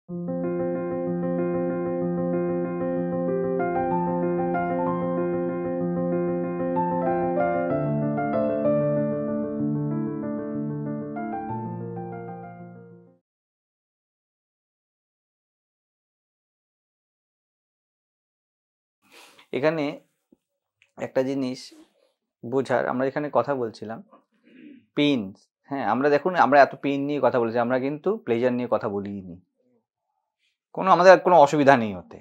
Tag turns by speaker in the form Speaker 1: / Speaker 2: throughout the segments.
Speaker 1: এখানে একটা জিনিস বোঝার, আমরা এখানে কথা বলছিলাম পেন। হ্যাঁ, আমরা দেখুন, আমরা এত পেন নিয়ে কথা বলছি, আমরা কিন্তু প্লেজার নিয়ে কথা বলিনি। আমাদের কোনো অসুবিধা নেই ওতে।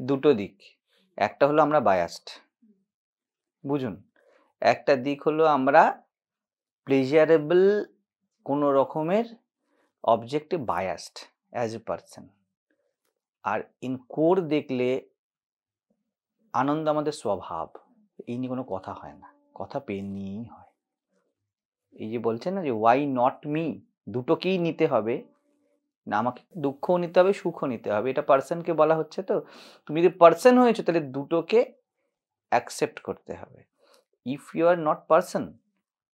Speaker 1: দুটো দিক, একটা হলো আমরা বায়াসড, বুঝুন। একটা দিক হলো আমরা প্লেজারেবল কোনো রকমের অবজেক্টে বায়াসড অ্যাজ এ পারসন। আর ইন কোর দেখলে আনন্দ আমাদের স্বভাব, এই নিয়ে কোনো কথা হয় না, কথা পেন নিয়েই হয়। এই যে বলছেন না যে ওয়াই নট মি, দুটোকেই নিতে হবে না, আমাকে দুঃখও নিতে হবে, সুখও নিতে হবে, এটা পার্সনকে বলা হচ্ছে। তো তুমি যদি পার্সন হয়েছো তাহলে দুটোকে অ্যাকসেপ্ট করতে হবে। If you are not person,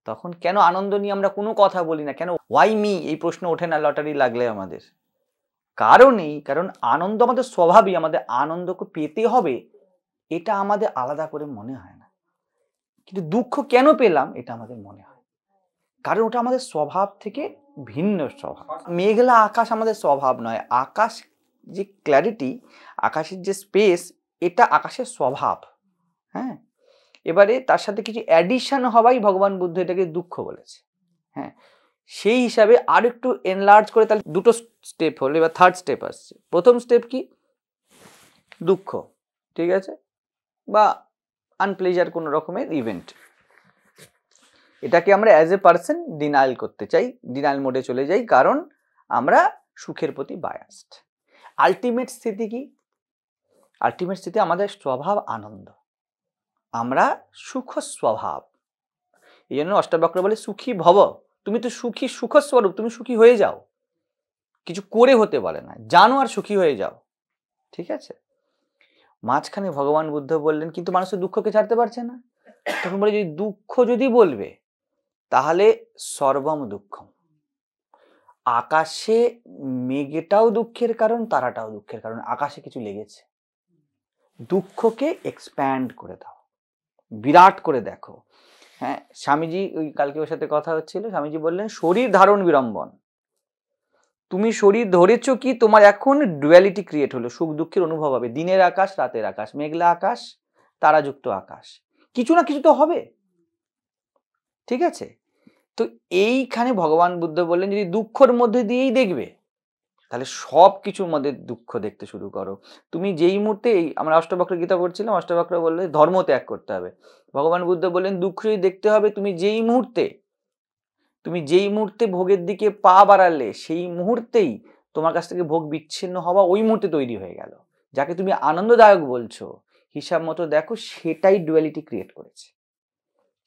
Speaker 1: তখন কেন আনন্দ নিয়ে আমরা কোনো কথা বলি না? কেন ওয়াই মি এই প্রশ্ন ওঠে না লটারি লাগলে আমাদের? কারণ আনন্দ আমাদের স্বভাবই, আমাদের আনন্দকে পেতে হবে, এটা আমাদের আলাদা করে মনে হয় না। কিন্তু দুঃখ কেন পেলাম এটা আমাদের মনে হয়, কারণ ওটা আমাদের স্বভাব থেকে ভিন্ন স্বভাব। মেঘলা আকাশ আমাদের স্বভাব নয়, আকাশ যে ক্ল্যারিটি, আকাশের যে স্পেস, এটা আকাশের স্বভাব। হ্যাঁ, এবারে তার সাথে কিছু অ্যাডিশন হওয়াই ভগবান বুদ্ধ এটাকে দুঃখ বলেছে। হ্যাঁ, সেই হিসাবে আর একটু এনলার্জ করে তাহলে দুটো স্টেপ হলো, এবার থার্ড স্টেপ আসছে। প্রথম স্টেপ কি? দুঃখ, ঠিক আছে, বা আনপ্লেজার কোনো রকমের ইভেন্ট, এটাকে আমরা অ্যাজ এ পার্সন ডিনাইল করতে চাই, ডিনাইল মোডে চলে যাই, কারণ আমরা সুখের প্রতি বায়াসড। আলটিমেট স্থিতি কি? আলটিমেট স্থিতি আমাদের স্বভাব আনন্দ, আমরা সুখ স্বভাব। এই জন্য অষ্টাবক্র বলে সুখী ভব, তুমি তো সুখী, সুখস্বরূপ, তুমি সুখী হয়ে যাও, কিছু করে হতে বলে না, জানো আর সুখী হয়ে যাও, ঠিক আছে। মাঝখানে ভগবান বুদ্ধ বললেন কিন্তু মানুষের দুঃখকে ছাড়তে পারছে না, তখন বলে যদি দুঃখ যদি বলবে তাহলে সর্বম দুঃখম, আকাশে মেঘটাও দুঃখের কারণ, তারাটাও দুঃখের কারণ, আকাশে কিছু লেগেছে, দুঃখকে এক্সপ্যান্ড করে দাও, বিরাট করে দেখো। হ্যাঁ, স্বামীজি ওই কালকে ওর সাথে কথা হচ্ছিল, স্বামীজি বললেন শরীর ধারণ বিড়ম্বন, তুমি শরীর ধরেছো কি, তোমার এখন ডুয়ালিটি ক্রিয়েট হলো, সুখ দুঃখের অনুভব হবে, দিনের আকাশ রাতের আকাশ, মেঘলা আকাশ তারাযুক্ত আকাশ, কিছু না কিছু তো হবে, ঠিক আছে। তো এইখানে ভগবান বুদ্ধ বললেন যদি দুঃখের মধ্যে দিয়েই দেখবে তাহলে সব কিছুর মধ্যে দুঃখ দেখতে শুরু করো। তুমি যেই মুহূর্তে, আমরা অষ্টবক্র গীতা পড়ছিলাম, অষ্টবক্র বললে ধর্ম ত্যাগ করতে হবে, ভগবান বুদ্ধ বললেন দুঃখ যদি দেখতে হবে, তুমি যেই মুহূর্তে ভোগের দিকে পা বাড়ালে সেই মুহূর্তেই তোমার কাছ থেকে ভোগ বিচ্ছিন্ন হওয়া ওই মুহূর্তে তৈরি হয়ে গেল। যাকে তুমি আনন্দদায়ক বলছো, হিসাব মতো দেখো সেটাই ডুয়ালিটি ক্রিয়েট করেছে,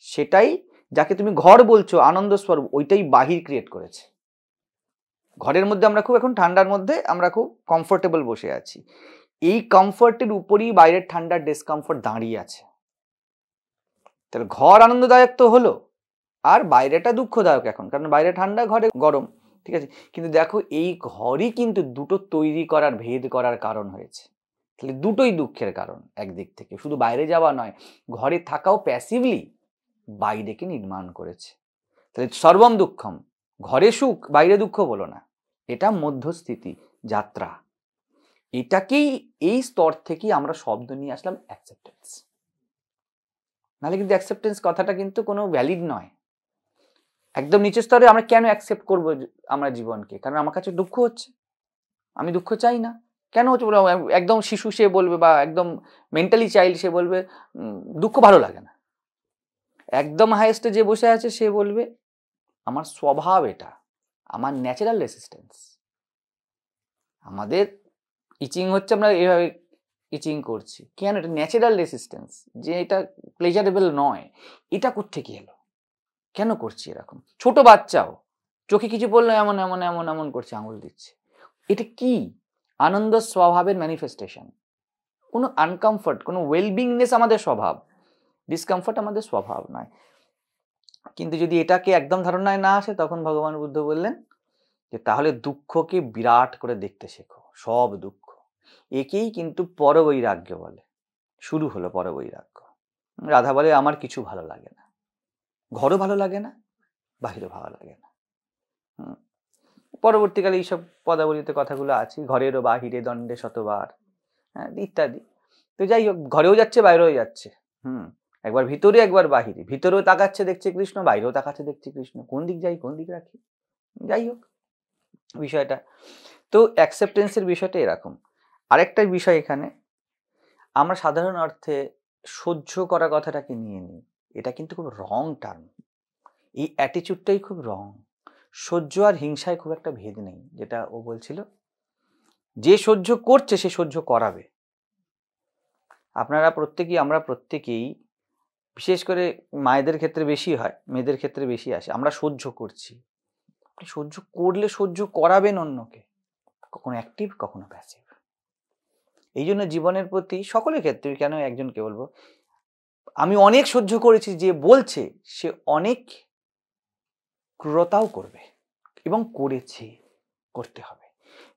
Speaker 1: সেটাই যাকে তুমি ঘর বলছো আনন্দ স্বরূপ, ওইটাই বাহির ক্রিয়েট করেছে। ঘরের মধ্যে আমরা খুব এখন ঠান্ডার মধ্যে আমরা খুব কমফোর্টেবল বসে আছি, এই কমফোর্টের উপরই বাইরের ঠান্ডার ডিসকমফোর্ট দাঁড়িয়ে আছে। তাহলে ঘর আনন্দদায়ক তো হলো, আর বাইরেটা দুঃখদায়ক এখন, কারণ বাইরে ঠান্ডা ঘরে গরম, ঠিক আছে। কিন্তু দেখো এই ঘরই কিন্তু দুটো তৈরি করার, ভেদ করার কারণ হয়েছে। তাহলে দুটোই দুঃখের কারণ একদিক থেকে, শুধু বাইরে যাওয়া নয়, ঘরে থাকাও প্যাসিভলি বাইরেকে নির্মাণ করেছে। তাহলে সর্বম দুঃখম, ঘরে সুখ বাইরে দুঃখ বলো না, এটা মধ্যস্থিতি যাত্রা। এটাকেই, এই স্তর থেকেই আমরা শব্দ নিয়ে আসলাম অ্যাকসেপ্টেন্স, নাহলে কিন্তু অ্যাকসেপ্টেন্স কথাটা কিন্তু কোনো ভ্যালিড নয়। একদম নিচের স্তরে আমরা কেন অ্যাকসেপ্ট করবো আমরা জীবনকে? কারণ আমার কাছে দুঃখ হচ্ছে, আমি দুঃখ চাই না। কেন হচ্ছে? একদম শিশু সে বলবে, বা একদম মেন্টালি চাইল্ড সে বলবে দুঃখ ভালো লাগে না। একদম হাইয়েস্টে যে বসে আছে সে বলবে আমার স্বভাব এটা, আমার ন্যাচারাল রেসিস্টেন্স। আমাদের ইচিং হচ্ছে, আমরা এভাবে ইচিং করছি কেন? এটা ন্যাচারাল রেসিস্টেন্স, যে এটা প্লেজারেবল নয়, এটা কোত্থেকে এলো, কেন করছি এরকম? ছোট বাচ্চাও চোখে কিছু বললো এমন এমন এমন এমন করছে, আঙুল দিচ্ছে, এটা কি? আনন্দ স্বভাবের ম্যানিফেস্টেশন। কোনো আনকমফর্ট, কোনো ওয়েলবিংনেস আমাদের স্বভাব, ডিসকমফর্ট আমাদের স্বভাব নয়। কিন্তু যদি এটাকে একদম ধারণায় না আসে, তখন ভগবান বুদ্ধ বললেন যে তাহলে দুঃখকে বিরাট করে দেখতে শেখো, সব দুঃখ। একেই কিন্তু পরবৈরাগ্য বলে। শুরু হলো পরবৈরাগ্য। রাধা বলে আমার কিছু ভালো লাগে না, ঘরও ভালো লাগে না, বাহিরও ভালো লাগে না। পরবর্তীকালে এইসব পদাবলিতে কথাগুলো আছে, ঘরেরও বাহিরে দণ্ডে শতবার, হ্যাঁ, ইত্যাদি। তো যাই হোক, ঘরেও যাচ্ছে বাইরেও যাচ্ছে, একবার ভিতরে একবার বাহিরে, ভিতরেও তাকাচ্ছে দেখছে কৃষ্ণ, বাইরেও তাকাচ্ছে দেখছে কৃষ্ণ, কোন দিক যাই কোন দিক রাখি। যাই হোক বিষয়টা তো অ্যাকসেপ্টেন্সের বিষয়টা এরকম। আরেকটা বিষয় এখানে, আমরা সাধারণ অর্থে সহ্য করা কথাটাকে নিয়ে নিই, এটা কিন্তু খুব রং টার্ম। এই অ্যাটিচিউডটাই খুব রং। সহ্য আর হিংসায় খুব একটা ভেদ নেই, যেটা ও বলছিল, যে সহ্য করছে সে সহ্য করাবে। আমরা প্রত্যেকেই, বিশেষ করে মায়েদের ক্ষেত্রে বেশি হয়, মেয়েদের ক্ষেত্রে বেশি আসে, আমরা সহ্য করছি। সহ্য করলে সহ্য করাবেন অন্যকে, কখনো অ্যাক্টিভ কখনো প্যাসিভ। এই জন্য জীবনের প্রতি সকলের ক্ষেত্রে, কেন একজনকে বলবো, আমি অনেক সহ্য করেছি, যে বলছে সে অনেক ক্রূরতাও করবে এবং করেছে, করতে হবে।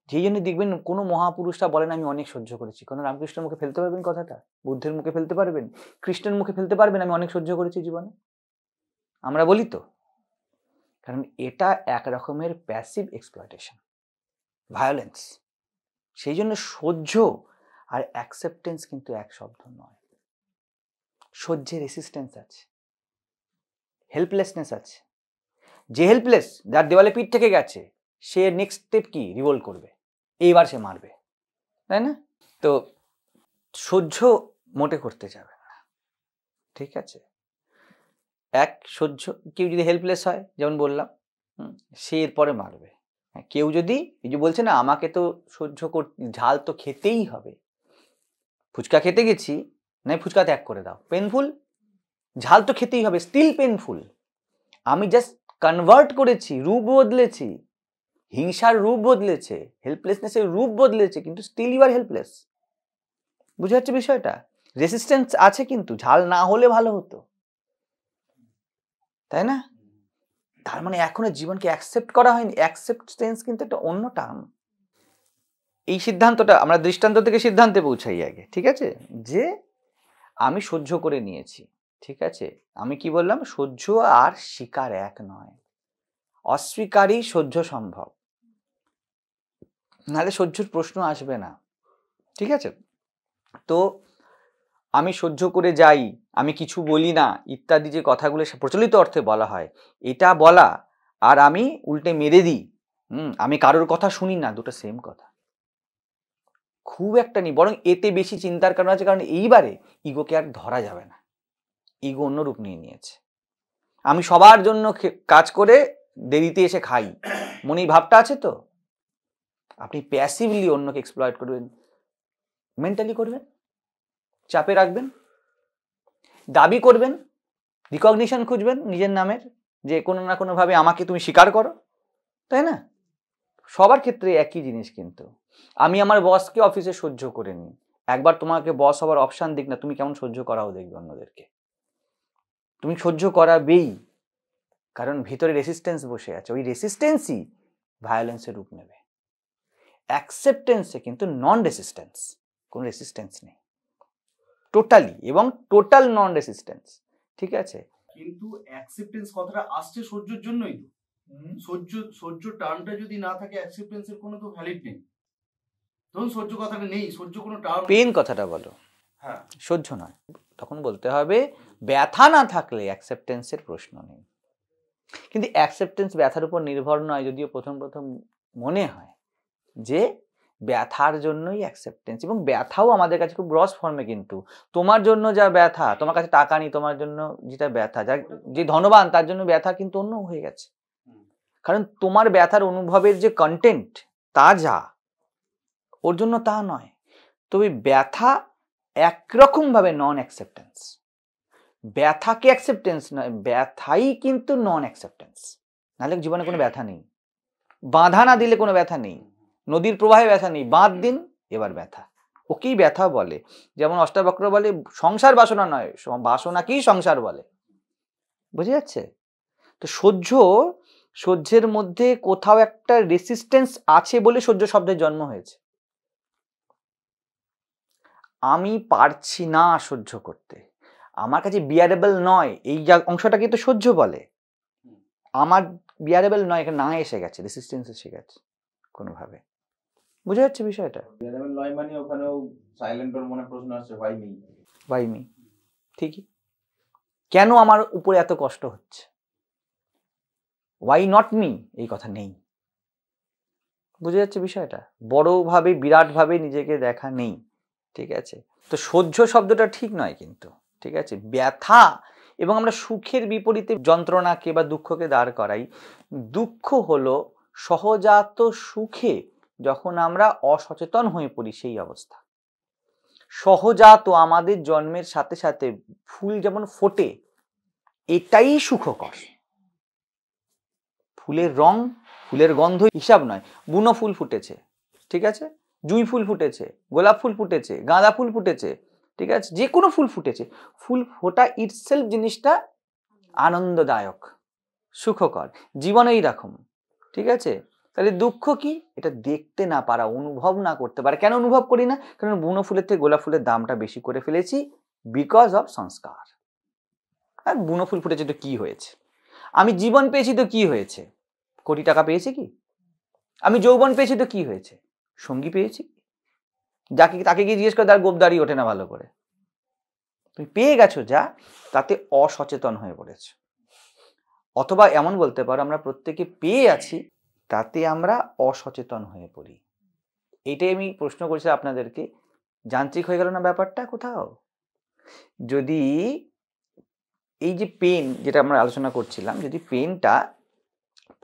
Speaker 1: যেই জন্য দেখবেন কোনো মহাপুরুষরা বলেন আমি অনেক সহ্য করেছি, কোনো রামকৃষ্ণের মুখে ফেলতে পারবেন কথাটা, বুদ্ধের মুখে ফেলতে পারবেন, কৃষ্ণের মুখে ফেলতে পারবেন আমি অনেক সহ্য করেছি জীবনে? আমরা বলি তো, কারণ এটা এক রকমের প্যাসিভ এক্সপ্লয়টেশন, ভায়োলেন্স। সেই জন্য সহ্য আর অ্যাকসেপ্টেন্স কিন্তু এক শব্দ নয়। সহ্যে রেসিস্টেন্স আছে, হেল্পলেসনেস আছে। যে হেল্পলেস, যার দেওয়ালে পিঠ থেকে গেছে, সে নেক্সট স্টেপ কি, রিভোল্ট করবে, এইবার সে মারবে, তাই না? তো সহ্য মোটে করতে যাবে না, ঠিক আছে? সহ্য, কেউ যদি হেল্পলেস হয়, যেমন বললাম, সে এরপরে মারবে। কেউ যদি, এই যে বলছে না আমাকে তো সহ্য ঝাল তো খেতেই হবে, ফুচকা খেতে গেছি, নাই ফুচকা ত্যাগ করে দাও, পেনফুল, ঝাল তো খেতেই হবে, স্টিল পেনফুল। আমি জাস্ট কনভার্ট করেছি, রূপ বদলেছি, হিংসার রূপ বদলেছে, হেল্পলেসনেসের রূপ বদলেছে, কিন্তু স্টিল ইউ আর হেল্পলেস। বুঝে যাচ্ছে বিষয়টা? রেসিস্টেন্স আছে, কিন্তু ঝাল না হলে ভালো হতো, তাই না? তার মানে এখনো জীবনকে অ্যাকসেপ্ট করা হয়নি। অ্যাকসেপ্টেন্স কিন্তু একটা অন্য টার্ম। এই সিদ্ধান্তটা আমরা দৃষ্টান্ত থেকে সিদ্ধান্তে পৌঁছাই আগে, ঠিক আছে? যে আমি সহ্য করে নিয়েছি, ঠিক আছে? আমি কি বললাম, সহ্য আর স্বীকার এক নয়, অস্বীকারই সহ্য সম্ভব, নাহলে সহ্যর প্রশ্ন আসবে না, ঠিক আছে? তো আমি সহ্য করে যাই, আমি কিছু বলি না, ইত্যাদি যে কথাগুলো প্রচলিত অর্থে বলা হয়, এটা বলা আর আমি উল্টে মেরে দিই, আমি কারোর কথা শুনি না, দুটো সেম কথা। খুব একটা নেই, বরং এতে বেশি চিন্তার কারণ আছে, কারণ এইবারে ইগোকে আর ধরা যাবে না, ইগো অন্য রূপ নিয়ে নিয়েছে। আমি সবার জন্য কাজ করে দেরিতে এসে খাই, মনে এই ভাবটা আছে তো, আপনি প্যাসিভলি অন্যকে এক্সপ্লয়েট করবেন, মেন্টালি করবেন, চাপে রাখবেন, দাবি করবেন, রিকগনিশন খুঁজবেন নিজের নামের, যে কোনো না কোনো ভাবে আমাকে তুমি স্বীকার করো, তাই না? সবার ক্ষেত্রে একই জিনিস। কিন্তু আমি আমার বসকে অফিসে সহ্য করে নিই, একবার তোমাকে বস হবার অপশান দিক না, তুমি কেমন সহ্য করাও দেখবে অন্যদেরকে, তুমি সহ্য করাবেই, কারণ ভিতরে রেসিস্টেন্স বসে আছে, ওই রেসিস্টেন্সই ভায়োলেন্সের রূপ নেবে। অ্যাকসেপ্টেন্সে কিন্তু নন রেসিস্টেন্স, কোনো রেসিস্টেন্স নেই টোটালি, এবং টোটাল নন রেসিস্টেন্স, ঠিক আছে?
Speaker 2: কিন্তু অ্যাকসেপ্টেন্স কথাটা আসছে সহ্যের জন্যই তো। সহ্য টার্মটা যদি না থাকে, অ্যাকসেপ্টেন্সের কোনো তো ভ্যালিড নেই। ধরুন সহ্য কথাটা নেই, সহ্য কোনো টার্ম,
Speaker 1: পেন কথাটা বলো,
Speaker 2: হ্যাঁ,
Speaker 1: সহ্য নয়, তখন বলতে হবে ব্যথা না থাকলে অ্যাকসেপ্টেন্সের প্রশ্ন নেই। কিন্তু অ্যাকসেপ্টেন্স ব্যথার উপর নির্ভর নয়, যদিও প্রথম মনে হয় যে ব্যথার জন্যই অ্যাকসেপ্টেন্স, এবং ব্যথাও আমাদের কাছে খুব গ্রস ফর্মে, কিন্তু তোমার জন্য যা ব্যথা, তোমার কাছে টাকা নেই, তোমার জন্য যেটা ব্যথা, যে ধনবান তার জন্য ব্যথা কিন্তু অন্য হয়ে গেছে, কারণ তোমার ব্যথার অনুভবের যে কন্টেন্ট তা যা, ওর জন্য তা নয়। তবে ব্যথা একরকম ভাবে নন অ্যাকসেপ্টেন্স, ব্যথাকে অ্যাকসেপ্টেন্স নয়, ব্যথাই কিন্তু নন অ্যাকসেপ্টেন্স। নাহলে জীবনে কোনো ব্যথা নেই, বাঁধা না দিলে কোনো ব্যথা নেই, নদীর প্রবাহে ব্যথা নেই, বাঁধ দিন এবার ব্যথা, ওকেই ব্যথা বলে। যেমন অষ্টাবক্র বলে সংসার বাসনা নয়, বাসনাকেই সংসার বলে, বুঝে যাচ্ছে? তো সহ্য সহ্যের মধ্যে কোথাও একটা রেসিস্টেন্স আছে বলে সহ্য শব্দের জন্ম হয়েছে। আমি পারছি না সহ্য করতে, আমার কাছে বিয়ারেবল নয়, এই অংশটাকে তো সহ্য বলে। আমার বিয়ারেবল নয়, এখানে না এসে গেছে, রেসিস্টেন্স এসে গেছে কোনোভাবে। বুঝে যাচ্ছে বিষয়টা?
Speaker 3: বিয়ারেবল নয় মানে ওখানেও সাইলেন্ট ওর মনে প্রশ্ন আসছে, ভাই মি।
Speaker 1: ভাই মি, ঠিকই। কেন আমার উপরে এত কষ্ট হচ্ছে? ওয়াই নট মি, এই কথা নেই। বুঝে যাচ্ছে বিষয়টা? বড়ভাবে বিরাটভাবে নিজেকে দেখা নেই, ঠিক আছে? তো সহ্য শব্দটা ঠিক নয় কিন্তু, ঠিক আছে? ব্যথা এবং আমরা সুখের বিপরীতে যন্ত্রণাকে বা দুঃখকে দাঁড় করাই। দুঃখ হলো সহজাত সুখে যখন আমরা অসচেতন হয়ে পড়ি সেই অবস্থা। সহজাত আমাদের জন্মের সাথে সাথে ফুল যেমন ফোটে, এটাই সুখকর। ফুলের রং, ফুলের গন্ধ হিসাব নয়। বুনো ফুল ফুটেছে, ঠিক আছে, জুঁই ফুল ফুটেছে, গোলাপ ফুল ফুটেছে, গাঁদা ফুল ফুটেছে, ঠিক আছে, যে কোনো ফুল ফুটেছে, ফুল ফোটা ইটসেলফ জিনিসটা আনন্দদায়ক, সুখকর। জীবন এইরকম, ঠিক আছে? তাহলে দুঃখ কি? এটা দেখতে না পারা, অনুভব না করতে পারা। কেন অনুভব করি না? কারণ বুনো ফুলের থেকে গোলাপ ফুলের দামটা বেশি করে ফেলেছি, বিকজ অফ সংস্কার। আর বুনো ফুল ফুটেছে তো কি হয়েছে? আমি জীবন পেয়েছি তো কি হয়েছে? কোটি টাকা পেয়েছি কি? আমি যৌবন পেয়েছি তো কি হয়েছে? সঙ্গী পেয়েছি? যাকে তাকে গিয়ে জিজ্ঞেস করে, তার গোপদারি ওঠে না ভালো করে। তুমি পেয়ে গেছো যা, তাতে অসচেতন হয়ে পড়েছ। অথবা এমন বলতে পারো, আমরা প্রত্যেকে পেয়ে আছি, তাতে আমরা অসচেতন হয়ে পড়ি। এইটাই আমি প্রশ্ন করছি আপনাদেরকে, যান্ত্রিক হয়ে গেল না ব্যাপারটা কোথাও? যদি এই যে পেন যেটা আমরা আলোচনা করছিলাম, যদি পেনটা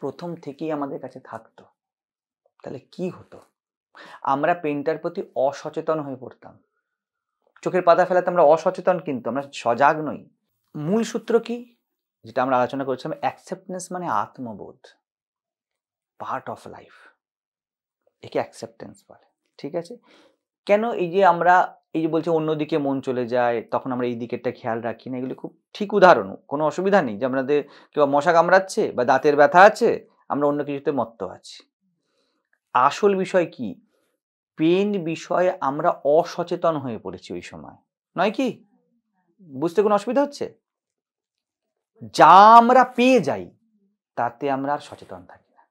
Speaker 1: প্রথম থেকেই আমাদের কাছে থাকতো, তাহলে কি হতো? আমরা পেনটার প্রতি অসচেতন হয়ে পড়তাম, চোখের পাতা ফেলাতে আমরা অসচেতন, কিন্তু আমরা সজাগ নই। মূল সূত্র কি, যেটা আমরা আলোচনা করছিলাম, অ্যাকসেপ্টেন্স মানে আত্মবোধ, পার্ট অফ লাইফ, একে অ্যাকসেপ্টেন্স বলে, ঠিক আছে? কেন এই যে আমরা এই যে বলছি অন্যদিকে মন চলে যায়, তখন আমরা এই দিকেরটা খেয়াল রাখি না, এগুলো খুব ঠিক উদাহরণ। কোনো অসুবিধা নেই যে আমাদের কেউ মশা কামড়াচ্ছে বা দাঁতের ব্যথা আছে, আমরা অন্য কিছুতে মত্ত আছি। আসল বিষয় কি? পেন বিষয়ে আমরা অসচেতন হয়ে পড়েছি ওই সময়, নয় কি? বুঝতে কোনো অসুবিধা হচ্ছে? যা আমরা পেয়ে যাই তাতে আমরা আর সচেতন থাকি না।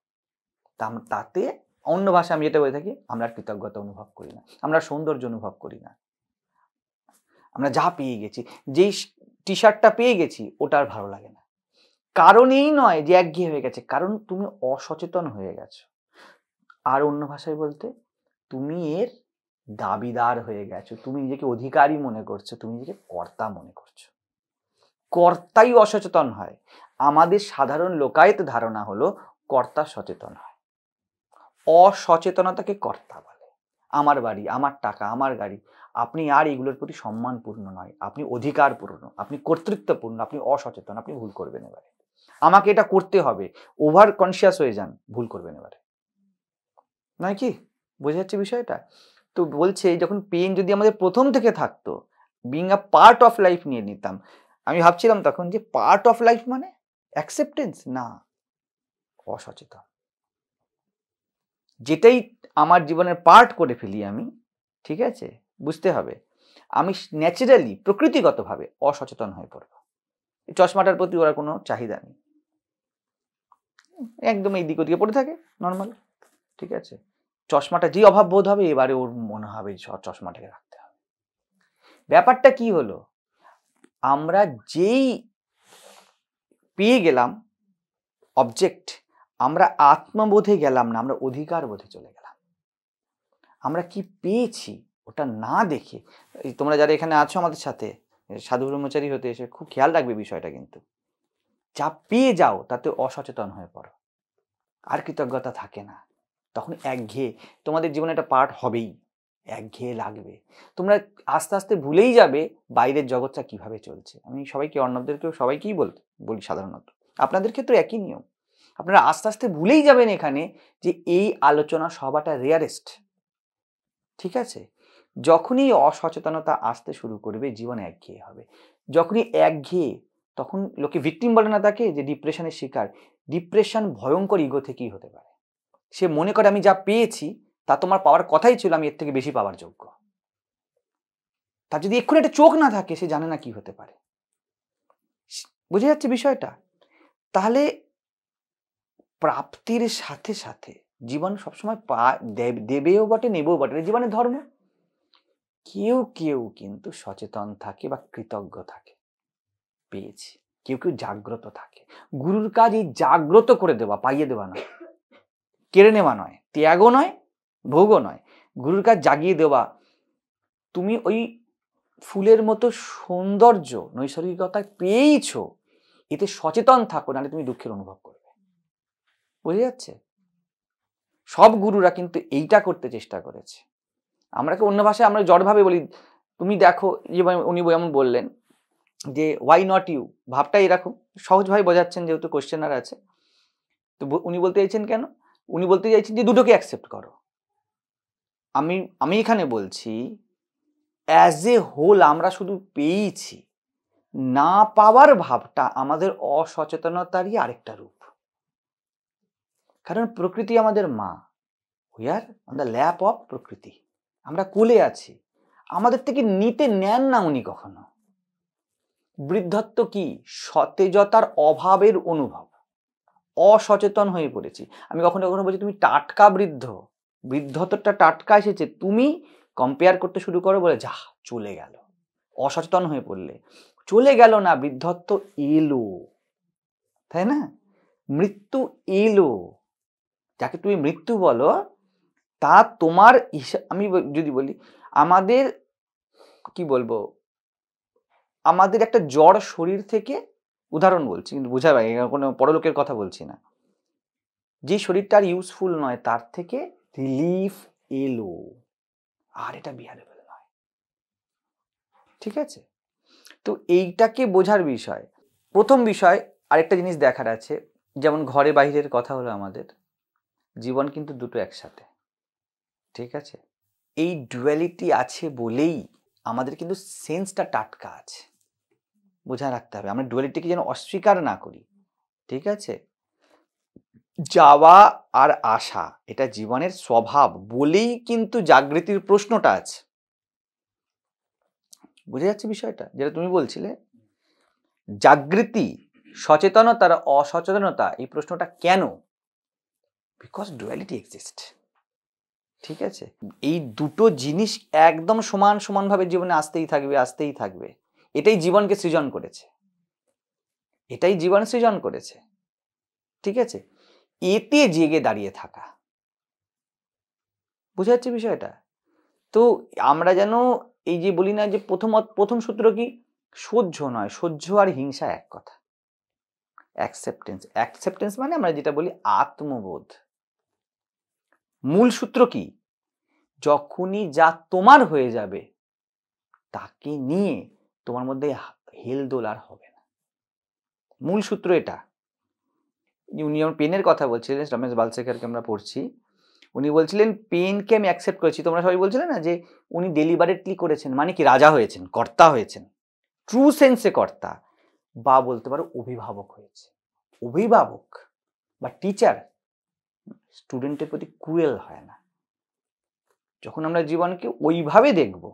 Speaker 1: তাতে অন্য ভাষায় আমি যেটা বলে থাকি, আমরা কৃতজ্ঞতা অনুভব করি না, আমরা সৌন্দর্য অনুভব করি না। আমরা যা পেয়ে গেছি, যেই টি শার্টটা পেয়ে গেছি, ওটা আর ভালো লাগে না। কারণ এই নয় যে একঘেয়ে হয়ে গেছে, কারণ তুমি অসচেতন হয়ে গেছো। আর অন্য ভাষায় বলতে, তুমি এর দাবিদার হয়ে গেছো, তুমি নিজেকে অধিকারী মনে করছো, তুমি নিজেকে কর্তা মনে করছো। কর্তাই অসচেতন হয়। আমাদের সাধারণ লোকায়ত ধারণা হলো কর্তা সচেতন হয়, অসচেতনতাকে কর্তা বলে। আমার বাড়ি, আমার টাকা, আমার গাড়ি, আপনি আর এগুলোর প্রতি সম্মানপূর্ণ নয়, আপনি অধিকারপূর্ণ, আপনি কর্তৃত্বপূর্ণ, আপনি অসচেতন, আপনি ভুল করবেন এবারে, আমাকে এটা করতে হবে, ওভার কনসিয়াস হয়ে যান, ভুল করবেন এবারে, নয় কি? বোঝা যাচ্ছে বিষয়টা? তো বলছে যখন পেন যদি আমাদের প্রথম থেকে থাকতো, being a part of life নিয়ে নিতাম, আমি ভাবছিলাম তখন যে পার্ট অফ লাইফ মানে অ্যাকসেপ্টেন্স না, অসচেতন। যেটাই আমার জীবনের পার্ট করে ফেলি আমি, ঠিক আছে, বুঝতে হবে আমি ন্যাচারালি প্রকৃতিগতভাবে অসচেতন হয়ে পড়ব। চশমাটার প্রতি ওরা কোনো চাহিদা নেই, একদম এই দিক ওদিকে পড়ে থাকে নর্মাল, ঠিক আছে। চশমাটা যে অভাব বোধ হবে, এবারে ওর মনে হবে চশমাটাকে রাখতে হবে। ব্যাপারটা কি হলো, আমরা যেই পেয়ে গেলাম অবজেক্ট, আমরা আত্মবোধে গেলাম না, আমরা অধিকার বোধে চলে গেলাম। আমরা কি পেয়েছি ওটা না দেখে, তোমরা যারা এখানে আছো আমাদের সাথে সাধু ব্রহ্মচারী হতে এসে খুব খেয়াল রাখবে বিষয়টা, কিন্তু যা পেয়ে যাও তাতে অসচেতন হয়ে পড়ো, আর কৃতজ্ঞতা থাকে না, তখন একঘেয়ে তোমাদের জীবনে একটা পার্ট হবেই, একঘেয়ে লাগবে, তোমরা আস্তে আস্তে ভুলেই যাবে বাইরের জগৎটা কিভাবে চলছে। আমি সবাইকে, অর্ণবদেরকেও সবাইকেই বলি সাধারণত, আপনাদের ক্ষেত্রে একই নিয়ম। আপনারা আস্তে আস্তে ভুলেই যাবেন এখানে যে এই আলোচনা সবাটা রেয়ারেস্ট, ঠিক আছে। যখনই অসচেতনতা আসতে শুরু করবে, জীবন একঘেয়ে হবে। যখনই একঘেয়ে, তখন লোকে ভিকটিম বলে না তাকে, যে ডিপ্রেশনের শিকার, ডিপ্রেশন ভয়ঙ্কর ইগো থেকেই হতে পারে। সে মনে করে আমি যা পেয়েছি তা তোমার পাওয়ার কথাই ছিল, আমি এর থেকে বেশি পাওয়ার যোগ্য। তার যদি এক্ষুনি একটা চোখ না থাকে, সে জানে না কি হতে পারে। বুঝে যাচ্ছে বিষয়টা? তাহলে প্রাপ্তির সাথে সাথে জীবন সবসময় দেবেও বটে, নেবেও বটে, জীবনের ধর্ম। কেউ কেউ কিন্তু সচেতন থাকে বা কৃতজ্ঞ থাকে, পেয়েছি। কেউ কেউ জাগ্রত থাকে। গুরুর কাজ এই জাগ্রত করে দেওয়া, পাইয়ে দেওয়া নয়, কেড়ে নেওয়া নয়, ত্যাগও নয়, ভোগও নয়। গুরুর কাজ জাগিয়ে দেওয়া। তুমি ওই ফুলের মতো সৌন্দর্য নৈসর্গিকতা পেয়েছ, এতে সচেতন থাকো, নাহলে তুমি দুঃখের অনুভব করবে। বুঝে যাচ্ছে? সব গুরুরা কিন্তু এইটা করতে চেষ্টা করেছে। আমরাকে অন্য ভাষায় আমরা জড়ভাবে বলি, তুমি দেখো, উনি এমন বললেন যে ওয়াই নট ইউ, ভাবটা এরকম সহজভাবে বোঝাচ্ছেন, যেহেতু কোশ্চেনার আছে। তো উনি বলতে চাইছেন কেন? উনি বলতে চাইছেন যে দুটোকে অ্যাকসেপ্ট করো। আমি এখানে বলছি অ্যাজ এ হোল আমরা শুধু পেয়েছি, না পাওয়ার ভাবটা আমাদের অসচেতনতারই আরেকটা রূপ। কারণ প্রকৃতি আমাদের মা, we are on the lap of প্রকৃতি, আমরা কোলে আছি। আমাদের থেকে নিতে নেন না উনি কখনো। বৃদ্ধত্ব কি? সতেজতার অভাবের অনুভব। অসচেতন হয়ে পড়েছি। আমি কখনো কখনো বলছি তুমি টাটকা বৃদ্ধ, বৃদ্ধত্বটা টাটকা এসেছে, তুমি কম্পেয়ার করতে শুরু করো, বলে যা চলে গেল। অসচেতন হয়ে পড়লে চলে গেল না, বৃদ্ধত্ব এলো, তাই না? মৃত্যু এলো। যাকে তুমি মৃত্যু বলো, তা তোমার আমি যদি বলি, আমাদের কি বলবো, আমাদের একটা জড় শরীর থেকে উদাহরণ বলছি, কিন্তু বোঝা যায় কোনো পরলোকের কথা বলছি না, যে শরীরটা আর ইউজফুল নয়, তার থেকে রিলিফ এলো, আর এটা বিহারেবল নয়। ঠিক আছে? তো এইটাকে বোঝার বিষয়। প্রথম বিষয় আরেকটা জিনিস দেখার আছে, যেমন ঘরে বাইরের কথা হলো, আমাদের জীবন কিন্তু দুটো একসাথে। ঠিক আছে? এই ডুয়ালিটি আছে বলেই আমাদের কিন্তু সেন্সটা টাটকা আছে। বোঝা রাখতে হবে, আমরা ডুয়ালিটিকে যেন অস্বীকার না করি। ঠিক আছে? যাওয়া আর আসা এটা জীবনের স্বভাব বলেই কিন্তু জাগৃতির প্রশ্নটা আছে। বুঝে যাচ্ছে বিষয়টা? যেটা তুমি বলছিলে, জাগৃতি, সচেতনতার অসচেতনতা, এই প্রশ্নটা কেন? Because duality exist. ঠিক আছে? এই দুটো জিনিস একদম সমানভাবে জীবনে আসতেই থাকবে। এটাই জীবনকে সৃজন করেছে, এটাই জীবন সৃজন করেছে। ঠিক আছে? এতে জেগে দাঁড়িয়ে থাকা। বুঝা যাচ্ছে বিষয়টা? তো আমরা যেন এই যে বলি না, যে প্রথম সূত্র কি? সহ্য নয়, সহ্য আর হিংসা এক কথা। অ্যাকসেপ্টেন্স মানে আমরা যেটা বলি আত্মবোধ। মূল সূত্র কি? যখনই যা তোমার হয়ে যাবে, তাকে নিয়ে তোমার মধ্যে হেলদোল আর হবে না। মূল সূত্র এটা। উনি যেমন পেনের কথা বলছিলেন, রমেশ বালশেখরকে আমরা পড়ছি, উনি বলছিলেন পেনকে আমি অ্যাকসেপ্ট করেছি। তোমরা সবাই বলছিলেন না যে উনি ডেলিবারেটলি করেছেন, মানে কি রাজা হয়েছেন, কর্তা হয়েছেন, ট্রু সেন্সে কর্তা, বা বলতে পারো অভিভাবক হয়েছে। অভিভাবক বা টিচার স্টুডেন্টের প্রতি ক্রুয়েল হয় না। যখন আমরা জীবনকে ওইভাবে দেখব,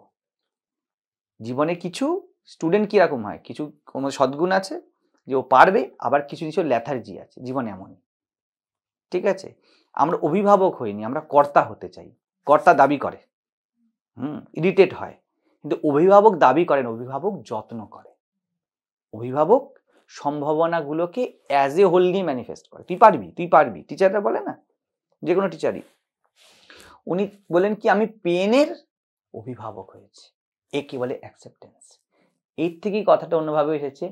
Speaker 1: জীবনে কিছু স্টুডেন্ট কিরকম হয়, কিছু কোনো সদ্গুণ আছে যে ও পারবে, আবার কিছু কিছু ল্যাথার্জি আছে জীবনে এমনই। ঠিক আছে? আমরা অভিভাবক হইনি, আমরা কর্তা হতে চাই। কর্তা দাবি করে, ইরিটেট হয়, কিন্তু অভিভাবক দাবি করেন, অভিভাবক যত্ন করে, অভিভাবক সম্ভাবনাগুলোকে অ্যাজ এ হোল নিয়ে ম্যানিফেস্ট করে। তুই পারবি। টিচাররা বলে না, যে কোনো টিচারই, উনি বলেন কি আমি পেনের অভিভাবক হয়েছি, একে বলে অ্যাকসেপ্টেন্স। এর থেকেই কথাটা অন্যভাবে এসেছে,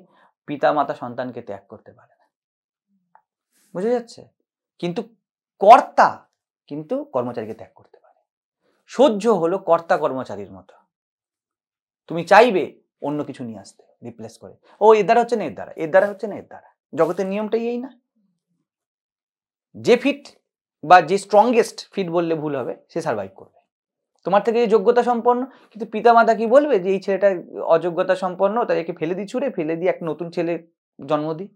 Speaker 1: পিতা মাতা সন্তানকে ত্যাগ করতে পারে না। বুঝা যাচ্ছে? কিন্তু কর্তা কিন্তু কর্মচারীকে ত্যাগ করতে পারে। সহ্য হলো কর্তা কর্মচারীর মতো, তুমি চাইবে অন্য কিছু নিয়ে আসতে, রিপ্লেস করে, ও এর দ্বারা হচ্ছে না, এর দ্বারা হচ্ছে না, এর দ্বারা। জগতের নিয়মটাই এই না? যে ফিট বা যে স্ট্রংগেস্ট, ফিট বললে ভুল হবে, সে সার্ভাইভ করবে। তোমার থেকে যে যোগ্যতা সম্পন্ন, কিন্তু পিতামাতা কি বলবে যে এই ছেলেটা অযোগ্যতা সম্পন্ন, তাদেরকে ফেলে দিয়ে এক নতুন ছেলে জন্ম দিই।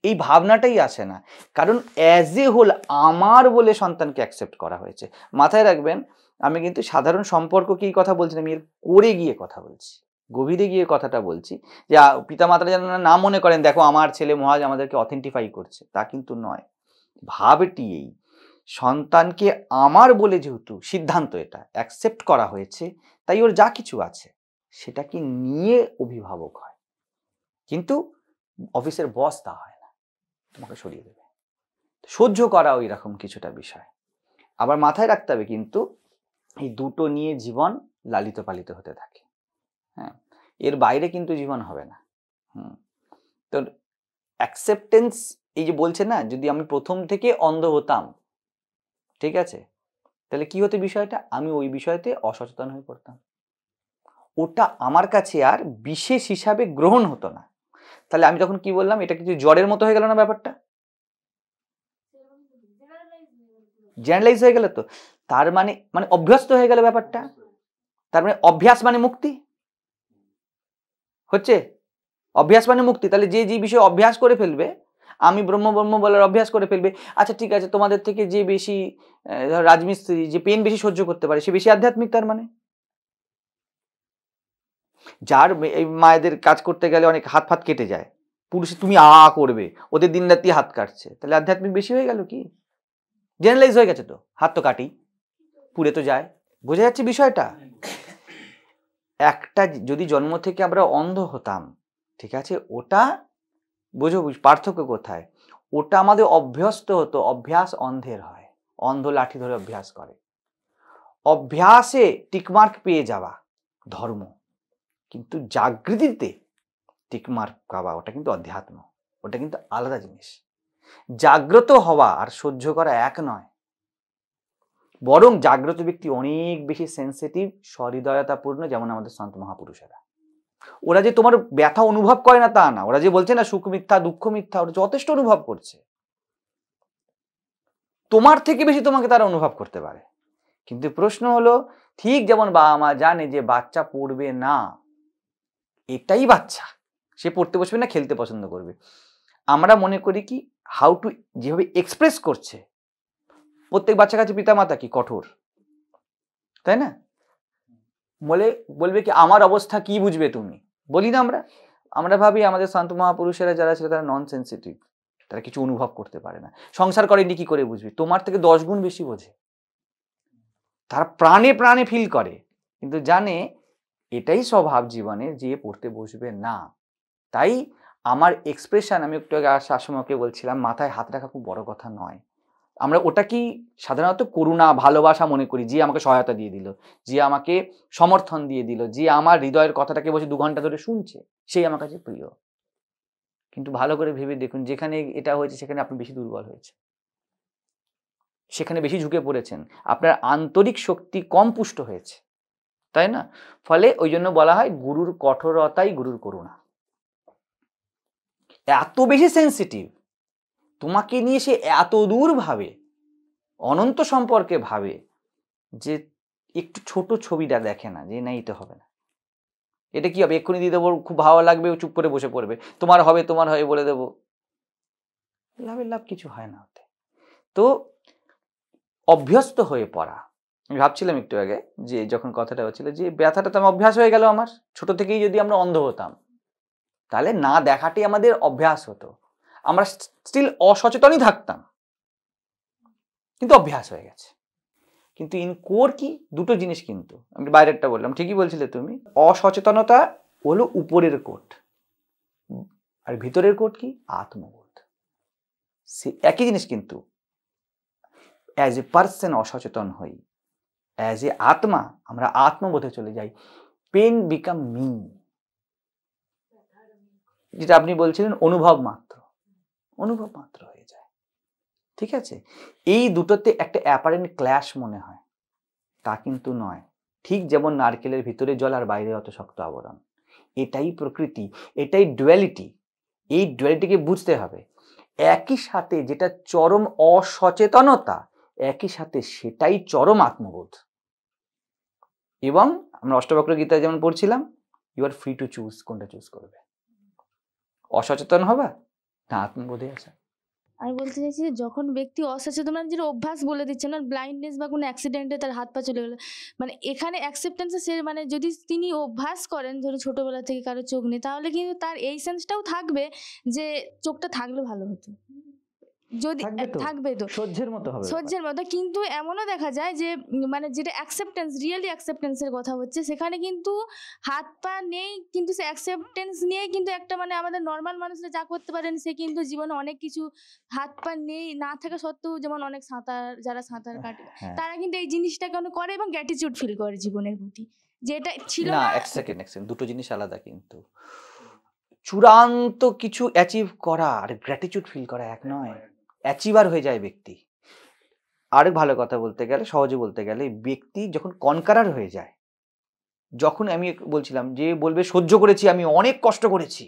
Speaker 1: এই ভাবনাটাই আসে না, কারণ অ্যাজ এ হোল আমার বলে সন্তানকে অ্যাকসেপ্ট করা হয়েছে। মাথায় রাখবেন, আমি কিন্তু সাধারণ সম্পর্ক কি কথা বলছি না, আমি এর করে গিয়ে কথা বলছি, গভীরে গিয়ে কথাটা বলছি, যে পিতামাতারা যেন না মনে করেন দেখো আমার ছেলে মহাজ আমাদেরকে অথেন্টিফাই করছে, তা কিন্তু নয়। ভাবটি এই, সন্তানকে আমার বলে যেহেতু সিদ্ধান্ত এটা অ্যাকসেপ্ট করা হয়েছে, তাই ওর যা কিছু আছে সেটাকে নিয়ে অভিভাবক হয়। কিন্তু অফিসের বস তা হয় না, তোমাকে সরিয়ে দেবে, সহ্য করা ওই রকম কিছুটা বিষয়। আবার মাথায় রাখতে হবে কিন্তু এই দুটো নিয়ে জীবন লালিত পালিত হতে থাকে। হ্যাঁ, এর বাইরে কিন্তু জীবন হবে না। তো অ্যাকসেপ্টেন্স, এই যে বলছে না, যদি আমি প্রথম থেকে অন্ধ হতাম, ঠিক আছে, তাহলে কি হতো বিষয়টা, আমি ওই বিষয়তে অসচেতন হয়ে পড়তাম, ওটা আমার কাছে আর বিশেষ হিসাবে গ্রহণ হতো না। তাহলে আমি তখন কি বললাম, এটা কিছু জ্বরের মতো হয়ে গেল না ব্যাপারটা, জেনারেলাইজ হয়ে গেল। তো তার মানে অভ্যস্ত হয়ে গেল ব্যাপারটা, তার মানে অভ্যাস মানে মুক্তি হচ্ছে, অভ্যাস মানে মুক্তি। তাহলে যে যে বিষয়ে অভ্যাস করে ফেলবে, আমি ব্রহ্ম ব্রহ্ম বলার অভ্যাস করে ফেলবে, আচ্ছা ঠিক আছে, তোমাদের থেকে যে বেশি রাজমিস্ত্রি, যে পেন বেশি সহ্য করতে পারে, সে বেশি আধ্যাত্মিক। তার মানে যার এই মায়েদের কাজ করতে গেলে অনেক হাত ফাত কেটে যায়, পুরুষে তুমি করবে, ওদের দিন রাত্রি হাত কাটছে, তাহলে আধ্যাত্মিক বেশি হয়ে গেল কি? জেনারেলাইজ হয়ে গেছে তো, হাত তো কাটি, পুড়ে তো যায়। বোঝা যাচ্ছে বিষয়টা? একটা যদি জন্ম থেকে আমরা অন্ধ হতাম, ঠিক আছে, ওটা বোঝো পার্থক্য কোথায়, ওটা আমাদের অভ্যস্ত হতো। অভ্যাস অন্ধের হয়, অন্ধ লাঠি ধরে অভ্যাস করে, অভ্যাসে টিকমার্ক পেয়ে যাওয়া ধর্ম, কিন্তু জাগৃতিতে টিকমার্ক পাওয়া ওটা কিন্তু অধ্যাত্ম, ওটা কিন্তু আলাদা জিনিস। জাগ্রত হওয়া আর সহ্য করা এক নয়, বরং জাগ্রত ব্যক্তি অনেক বেশি সেন্সিটিভ, সহৃদয়তাপূর্ণ, যেমন আমাদের সন্ত মহাপুরুষেরা। ওরা যে তোমার ব্যথা অনুভব করে না তা না, ওরা যে বলছে না সুখ মিথ্যা দুঃখ মিথ্যা, ওরা যথেষ্ট অনুভব করছে, তোমার থেকে বেশি তোমাকে তারা অনুভব করতে পারে। কিন্তু প্রশ্ন হলো, ঠিক যেমন বাবা মা জানে যে বাচ্চা পড়বে না, এটাই বাচ্চা, সে পড়তে বসবে না, খেলতে পছন্দ করবে, আমরা মনে করি কি হাউ টু, যেভাবে এক্সপ্রেস করছে, প্রত্যেক বাচ্চার কাছে পিতা মাতা কি কঠোর, তাই না? বলবে কি আমার অবস্থা কি বুঝবে তুমি, বলি না আমরা ভাবি আমাদের সন্ত মহাপুরুষেরা যারা ছিল তারা নন সেন্সিটিভ, তারা কিছু অনুভব করতে পারে না, সংসার করেনি কি করে বুঝবে, তোমার থেকে 10 গুণ বেশি বোঝে, তারা প্রাণে প্রাণে ফিল করে, কিন্তু জানে এটাই স্বভাব জীবনের, যে পড়তে বসবে না। তাই আমার এক্সপ্রেশন, আমি একটু আগে আসার সময় ওকে বলছিলাম, মাথায় হাত রাখা খুব বড় কথা নয়। আমরা ওটা কি সাধারণত করুণা ভালোবাসা মনে করি, যে আমাকে সহায়তা দিয়ে দিল, যে আমাকে সমর্থন দিয়ে দিল, যে আমার হৃদয়ের কথাটাকে বসে 2 ঘন্টা ধরে শুনছে, সেই আমার কাছে প্রিয়। কিন্তু ভালো করে ভেবে দেখুন, যেখানে এটা হয়েছে সেখানে আপনি বেশি দুর্বল হয়েছে, সেখানে বেশি ঝুঁকে পড়েছেন, আপনার আন্তরিক শক্তি কম পুষ্ট হয়েছে, তাই না? ফলে ওই জন্য বলা হয় গুরুর কঠোরতাই গুরুর করুণা। এত বেশি সেন্সিটিভ, তোমাকে নিয়ে সে এত দূর ভাবে, অনন্ত সম্পর্কে ভাবে, যে একটু ছোট ছবিটা দেখে না, যে না এটা হবে না, এটা কি হবে, এক্ষুনি দিয়ে দেবো, খুব ভালো লাগবে, ও চুপ করে বসে পড়বে, তোমার হবে বলে দেবো, লাভ কিছু হয় না ওতে। তো অভ্যস্ত হয়ে পড়া, আমি ভাবছিলাম একটু আগে, যে যখন কথাটা হচ্ছিল, যে ব্যথাটা তো আমার অভ্যাস হয়ে গেল, আমার ছোট থেকেই যদি আমরা অন্ধ হতাম, তাহলে না দেখাটাই আমাদের অভ্যাস হতো, আমরা স্টিল অসচেতনই থাকতাম, কিন্তু অভ্যাস হয়ে গেছে। কিন্তু ইন কোর কি, দুটো জিনিস, কিন্তু আমি বাইরেরটা বললাম, ঠিকই বলছিলে তুমি, অসচেতনতা হলো উপরের কোট, আর ভিতরের কোট কি, আত্মবোধ। সে একই জিনিস, কিন্তু অ্যাজ এ পার্সন অসচেতন হই, অ্যাজ এ আত্মা আমরা আত্মবোধে চলে যাই, পেন বিকাম মি, যেটা আপনি বলছিলেন অনুভব মাত্র হয়ে যায়, ঠিক আছে? এই দুটোতে একটা অ্যাপারেন্ট ক্ল্যাশ মনে হয়, তা কিন্তু নয়। ঠিক যেমন নারকেলের ভিতরে জল আর বাইরে অত শক্ত আবরণ, এটাই প্রকৃতি, এটাই ডুয়ালিটি। এই ডুয়ালিটিকে বুঝতে হবে। একই সাথে যেটা চরম অসচেতনতা, একই সাথে সেটাই চরম আত্মবোধ। এবং আমরা অষ্টবক্র গীতায় যেমন পড়ছিলাম, you are free to choose, কোনটা চুজ করবে, অসচেতন হবা না আত্মবোধে আসা।
Speaker 4: আমি বলতে চাইছি যে যখন ব্যক্তি অসচেতন, যেটা অভ্যাস বলে দিচ্ছে না, ব্লাইন্ডনেস বা কোনো অ্যাক্সিডেন্টে তার হাত পা চলে গেলো, মানে এখানে অ্যাকসেপ্টেন্সে সে, মানে যদি তিনি অভ্যাস করেন ধরো ছোটোবেলা থেকে কারো চোখ নেই, তাহলে কিন্তু তার এই সেন্সটাও থাকবে যে চোখটা থাকলে ভালো হতো, যদি থাকবে তো
Speaker 1: সহ্যের মতো হবে,
Speaker 4: সহ্যের মতো। কিন্তু এমনও দেখা যায় যে মানে যেটা অ্যাকসেপ্টেন্স, রিয়েলি অ্যাকসেপ্টেন্সের কথা হচ্ছে, সেখানে কিন্তু হাত পা নেই, কিন্তু সে অ্যাকসেপ্টেন্স নিয়ে কিন্তু একটা, মানে আমাদের নর্মাল মানুষরা যা করতে পারেন, সে কিন্তু জীবনে অনেক কিছু, হাত পা নেই না থাকা সত্ত্বেও, যেমন অনেক যারা সাঁতার কাটে, তারা কিন্তু এই জিনিসটাকে অনেক করে এবং গ্র্যাটিটিউড ফিল করে জীবনের প্রতি, যেটা ছিল
Speaker 1: না।
Speaker 4: না।
Speaker 1: এক সেকেন্ড, দুটো জিনিস আলাদা। কিন্তু চূড়ান্ত কিছু অ্যাচিভ করা আর গ্র্যাটিটিউড ফিল করা এক নয়। অ্যাচিভার হয়ে যায় ব্যক্তি। আরেক ভালো কথা বলতে গেলে, সহজে বলতে গেলে, ব্যক্তি যখন কনকারার হয়ে যায়, যখন আমি বলছিলাম যে বলবে সহ্য করেছি, আমি অনেক কষ্ট করেছি,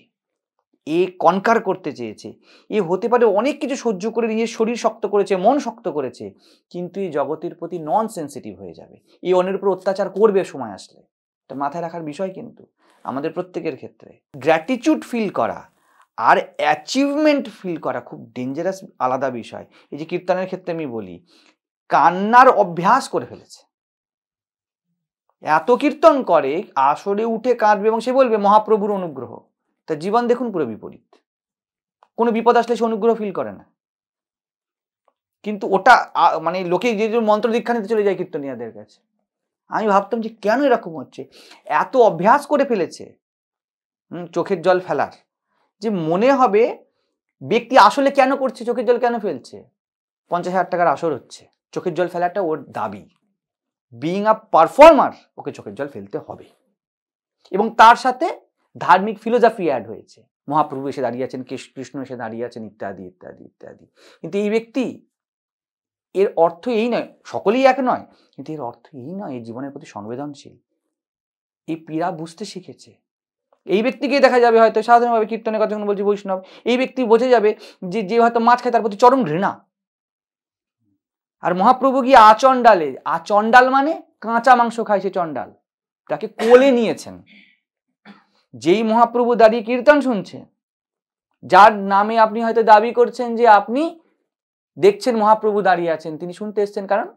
Speaker 1: এ কনকার করতে চেয়েছে, এ হতে পারে অনেক কিছু সহ্য করে নিজের শরীর শক্ত করেছে, মন শক্ত করেছে, কিন্তু এই জগতের প্রতি নন সেন্সিটিভ হয়ে যাবে, এই অন্যের উপর অত্যাচার করবে সময় আসলে। এটা মাথায় রাখার বিষয় কিন্তু আমাদের প্রত্যেকের ক্ষেত্রে। গ্র্যাটিটিউড ফিল করা আর অ্যাচিভমেন্ট ফিল করা খুব ডেঞ্জারাস আলাদা বিষয়। এই যে কীর্তনের ক্ষেত্রে আমি বলি, কান্নার অভ্যাস করে ফেলেছে, এত কীর্তন করে আসরে উঠে কাঁদবে এবং সে বলবে মহাপ্রভুর অনুগ্রহ। তার জীবন দেখুন পুরো বিপরীত। কোনো বিপদ আসলে সে অনুগ্রহ ফিল করে না, কিন্তু ওটা মানে লোকে যে মন্ত্র দীক্ষা নিতে চলে যায় কীর্তনিয়াদের কাছে। আমি ভাবতাম যে কেন এরকম হচ্ছে, এত অভ্যাস করে ফেলেছে চোখের জল ফেলার, যে মনে হবে ব্যক্তি আসলে কেন করছে, চোখের জল কেন ফেলছে। 50,000 টাকার আসর হচ্ছে, চোখের জল ফেলাটা ওর দাবি, বিইং আ পারফর্মার, ওকে চোখের জল ফেলতে হবে। এবং তার সাথে ধার্মিক ফিলোসফি অ্যাড হয়েছে, মহাপ্রভু এসে দাঁড়িয়ে আছেন, কৃষ্ণ এসে দাঁড়িয়ে আছেন, ইত্যাদি ইত্যাদি ইত্যাদি। কিন্তু এই ব্যক্তি, এর অর্থ এই নয়, সকলেই এক নয়, কিন্তু এর অর্থ এই নয় এই জীবনের প্রতি সংবেদনশীল। এই পীড়া বুঝতে শিখেছে। এই ব্যক্তিকে দেখা যাবে হয়তো সাধারণভাবে কীর্তনের কথা যখন বলছি বৈষ্ণব, এই ব্যক্তি বোঝে যাবে যে যে হয়তো মাছ খায় তার প্রতি চরম ঘৃণা। আর মহাপ্রভু গিয়ে আচণ্ডালে, আচণ্ডাল মানে কাঁচা মাংস খায় সে চণ্ডাল, তাকে কোলে নিয়েছেন। যেই মহাপ্রভু দাঁড়িয়ে কীর্তন শুনছেন, যার নামে আপনি হয়তো দাবি করছেন যে আপনি দেখছেন মহাপ্রভু দাঁড়িয়ে আছেন, তিনি শুনতে এসছেন, কারণ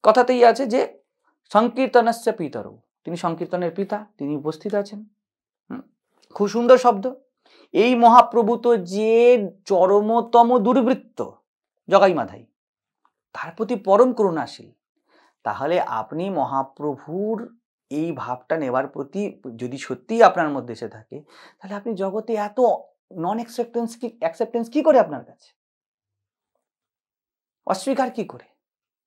Speaker 1: কথাতেই আছে যে সংকীর্তনস্য পিতরৌ, তিনি সংকীর্তনের পিতা, তিনি উপস্থিত আছেন। খুব সুন্দর শব্দ। এই মহাপ্রভু তো যে চরমতম দুর্বৃত্ত, জগাই মাধাই, তার প্রতি পরম করুণাশীল। তাহলে আপনি মহাপ্রভুর এই ভাবটা নেবার প্রতি যদি সত্যিই আপনার মধ্যে এসে থাকে, তাহলে আপনি জগতে এত নন অ্যাকসেপ্টেন্স কি করে আপনার কাছে, অস্বীকার কি করে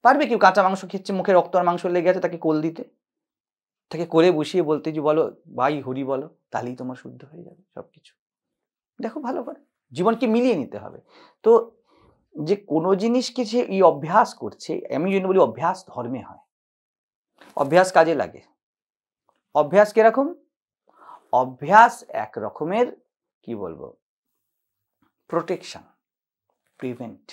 Speaker 1: পারবে? কেউ কাঁচা মাংস খেচ্ছে, মুখে রক্ত আর মাংস লেগে আছে, তাকে কোল দিতে, তাকে কোলে বসিয়ে বলতে যে বলো ভাই হরি বলো, তাহলেই তোমার শুদ্ধ হয়ে যাবে সবকিছু। দেখো ভালো করে জীবনকে মিলিয়ে নিতে হবে। তো যে কোনো জিনিসকে সে এই অভ্যাস করছে, আমি যদি বলি অভ্যাস ধর্মে হয়, অভ্যাস কাজে লাগে। অভ্যাস কিরকম? অভ্যাস এক রকমের কি বলবো, প্রোটেকশন, প্রিভেন্ট।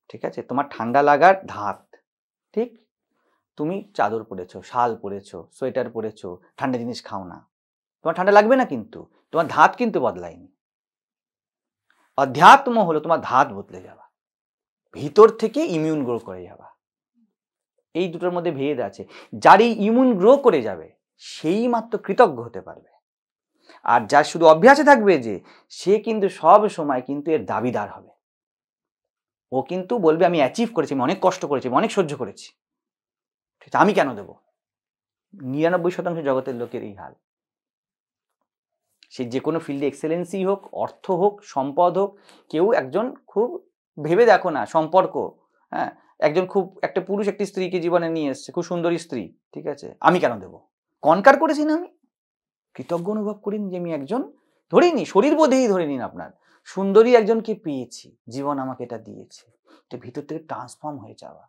Speaker 1: ঠিক আছে, তোমার ঠান্ডা লাগার ধাত, ঠিক, তুমি চাদর পরেছো, শাল পরেছো, সোয়েটার পরেছো, ঠান্ডা জিনিস খাও না, তোমার ঠান্ডা লাগবে না, কিন্তু তোমার ধাত কিন্তু বদলায়নি। অধ্যাত্ম হলো তোমার ধাত বদলে যাওয়া, ভিতর থেকে ইমিউন গ্রো করে যাওয়া। এই দুটোর মধ্যে ভেদ আছে। যার এই ইমিউন গ্রো করে যাবে সেই মাত্র কৃতজ্ঞ হতে পারবে। আর যার শুধু অভ্যাসে থাকবে যে, সে কিন্তু সব সময় কিন্তু এর দাবিদার হবে। ও কিন্তু বলবে আমি অ্যাচিভ করেছি, আমি অনেক কষ্ট করেছি, আমি অনেক সহ্য করেছি, ঠিক আছে, আমি কেন দেব? 99% জগতের লোকের এই হাল। সে যে কোনো ফিল্ডে এক্সেলেন্সি হোক, অর্থ হোক, সম্পদ হোক, কেউ একজন খুব ভেবে দেখো না সম্পর্ক, হ্যাঁ, একজন খুব একটা পুরুষ একটি স্ত্রীকে জীবনে নিয়ে এসছে, খুব সুন্দরী স্ত্রী, ঠিক আছে, আমি কেন দেব? কনকার করেছি না, আমি কৃতজ্ঞ অনুভব করিনি যে আমি একজন, ধরিনি শরীর বোধেই ধরে নিন আপনার, সুন্দরী একজনকে পেয়েছি, জীবন আমাকে এটা দিয়েছে, এটা ভিতর থেকে ট্রান্সফর্ম হয়ে যাওয়া,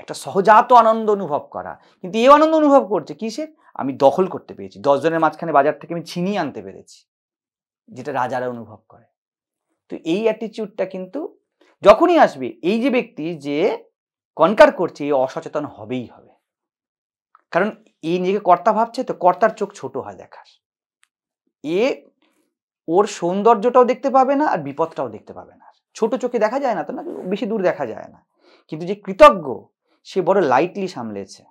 Speaker 1: একটা সহজাত আনন্দ অনুভব করা। কিন্তু এই আনন্দ অনুভব করছে কিসের? আমি দখল করতে পেরেছি, 10 জনের মাঝখানে বাজার থেকে আমি ছিনিয়ে আনতে পেরেছি, যেটা রাজারা অনুভব করে। তো এই অ্যাটিটিউডটা কিন্তু যখনই আসবে, এই যে ব্যক্তি যে কনকার করছে, এ অসচেতন হবেই হবে। কারণ এই নিজেকে কর্তা ভাবছে, তো কর্তার চোখ ছোট হয় দেখার। এ ওর সৌন্দর্যটাও দেখতে পাবে না আর বিপদটাও দেখতে পাবে না। ছোট চোখে দেখা যায় না তো, না বেশি দূর দেখা যায় না, কিন্তু যে কৃতজ্ঞ সে বড় লাইটলি সামলেছে।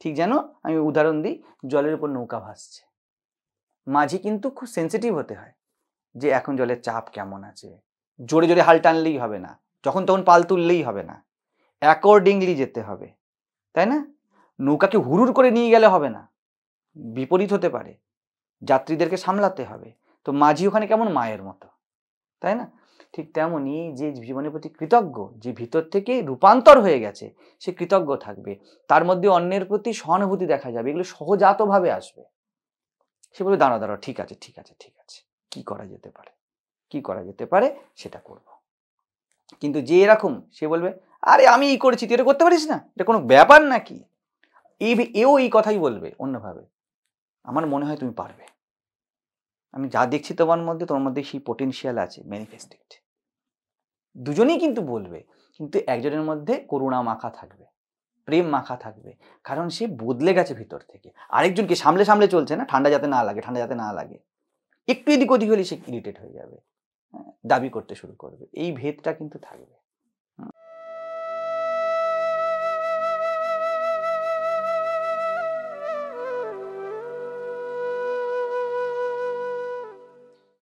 Speaker 1: ঠিক যেন আমি উদাহরণ দিই, জলের উপর নৌকা ভাসছে, মাঝি কিন্তু খুব সেন্সিটিভ হতে হয় যে এখন জলের চাপ কেমন আছে, জোরে জোরে হাল টানলেই হবে না, যখন তখন পাল তুললেই হবে না, অ্যাকর্ডিংলি যেতে হবে, তাই না? নৌকাকে হুড়ুর করে নিয়ে গেলে হবে না, বিপরীত হতে পারে, যাত্রীদেরকে সামলাতে হবে। তো মাঝি ওখানে কেমন মায়ের মতো, তাই না? ঠিক তেমনই যে জীবনের প্রতি কৃতজ্ঞ, যে ভিতর থেকে রূপান্তর হয়ে গেছে, সে কৃতজ্ঞ থাকবে, তার মধ্যে অন্যের প্রতি সহানুভূতি দেখা যাবে, এগুলো সহজাতভাবে আসবে। সে বলবে দাঁড়াও দাঁড়াও, ঠিক আছে ঠিক আছে ঠিক আছে, কি করা যেতে পারে, কি করা যেতে পারে সেটা করব। কিন্তু যে এরকম, সে বলবে আরে আমি এই করেছি, তুই এটা করতে পারিস না, এটা কোনো ব্যাপার নাকি, এও এই কথাই বলবে অন্যভাবে, আমার মনে হয় তুমি পারবে, আমি যা দেখছি তোমার মধ্যে সেই পোটেনশিয়াল আছে, ম্যানিফেস্টেড। দুজনেই কিন্তু বলবে, কিন্তু একজনের মধ্যে করুণা মাখা থাকবে, প্রেম মাখা থাকবে, কারণ সে বদলে গেছে ভিতর থেকে। আরেকজনকে সামলে সামলে চলছে না, ঠান্ডা যাতে না লাগে, ঠান্ডা যাতে না লাগে, একটু এদিক ওদিক হলে সে ইরিটেট হয়ে যাবে, দাবি করতে শুরু করবে, এই ভেদটা কিন্তু থাকবে।